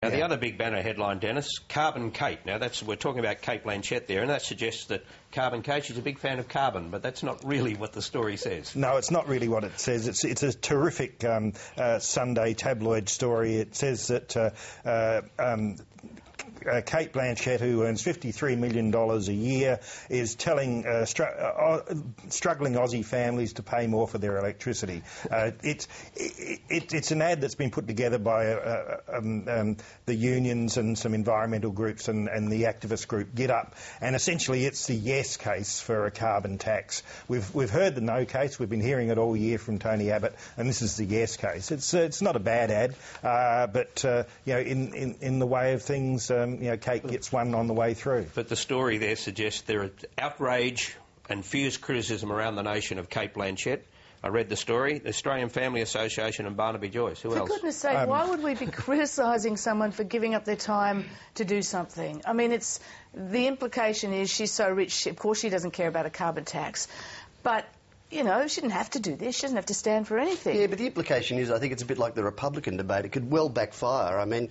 Now, the other big banner headline, Dennis, Carbon Cate. Now, we're talking about Cate Blanchett there, and that suggests that Carbon Cate, she's a big fan of carbon, but that's not really what the story says. No, it's not really what it says. It's a terrific Sunday tabloid story. It says that Cate Blanchett, who earns $53 million a year, is telling struggling Aussie families to pay more for their electricity. It's an ad that's been put together by the unions and some environmental groups and the activist group Get Up, and essentially it's the yes case for a carbon tax. We've heard the no case. We've been hearing it all year from Tony Abbott, and this is the yes case. It's not a bad ad, but you know, in the way of things. You know, Cate gets one on the way through. But the story there suggests there is outrage and fierce criticism around the nation of Cate Blanchett. I read the story. The Australian Family Association and Barnaby Joyce. Who else? For goodness sake, why would we be criticising someone for giving up their time to do something? I mean, the implication is she's so rich, of course she doesn't care about a carbon tax. But you know, she didn't have to do this. She doesn't have to stand for anything. Yeah, but the implication is, I think it's a bit like the Republican debate. It could well backfire. I mean,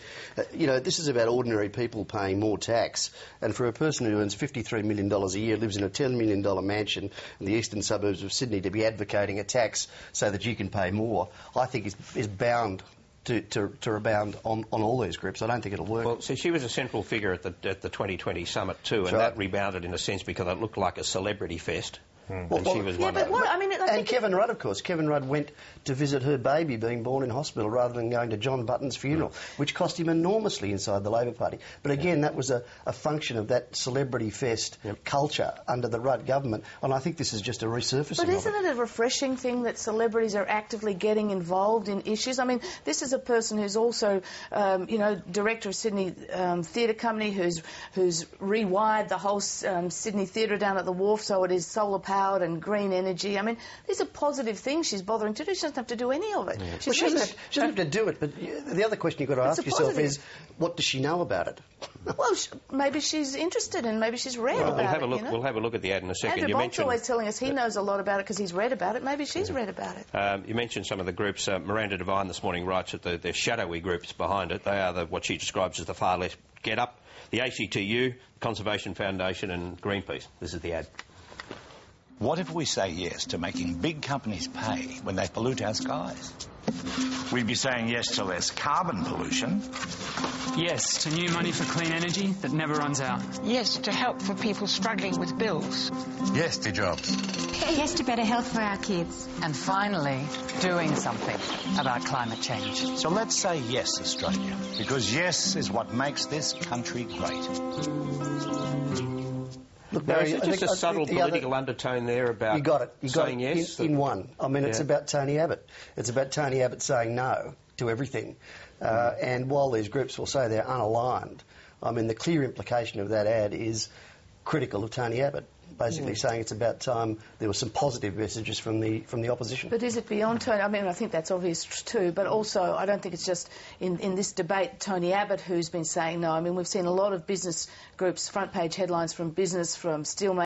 you know, this is about ordinary people paying more tax. And for a person who earns $53 million a year, lives in a $10 million mansion in the eastern suburbs of Sydney, to be advocating a tax so that you can pay more, I think is bound to rebound on all these groups. I don't think it'll work. Well, see, she was a central figure at the 2020 summit too, and that rebounded in a sense because it looked like a celebrity fest. Well, she was one but what, I mean, I think Kevin Rudd, of course. Kevin Rudd went to visit her baby being born in hospital rather than going to John Button's funeral, which cost him enormously inside the Labor Party. But again, that was a function of that celebrity fest culture under the Rudd government, and I think this is just a resurfacing But isn't it a refreshing thing that celebrities are actively getting involved in issues? I mean, this is a person who's also, you know, director of Sydney Theatre Company, who's rewired the whole Sydney Theatre down at the Wharf so it is solar powered and green energy. I mean, these are positive things she's bothering to do. She doesn't have to do any of it. She doesn't have to do it, but the other question you've got to ask yourself is, what does she know about it? Well, maybe she's interested and maybe she's read about it. You know? We'll have a look at the ad in a second. Andrew Bob's always telling us he knows a lot about it because he's read about it. Maybe she's read about it. You mentioned some of the groups. Miranda Devine this morning writes that they're shadowy groups behind it. They are what she describes as the far left Get Up, the ACTU, Conservation Foundation and Greenpeace. This is the ad. What if we say yes to making big companies pay when they pollute our skies? We'd be saying yes to less carbon pollution. Yes to new money for clean energy that never runs out. Yes to help for people struggling with bills. Yes to jobs. Yes to better health for our kids. And finally, doing something about climate change. So let's say yes, Australia, because yes is what makes this country great. Look, Barry, is it just a subtle political undertone there about saying yes? In one. I mean, it's about Tony Abbott. It's about Tony Abbott saying no to everything. And while these groups will say they're unaligned, I mean, the clear implication of that ad is critical of Tony Abbott, basically saying it's about time there were some positive messages from the opposition. But is it beyond Tony? I mean, I think that's obvious too, but also I don't think it's just in this debate Tony Abbott who's been saying no. I mean, we've seen a lot of business groups, front page headlines from business, from steelmakers,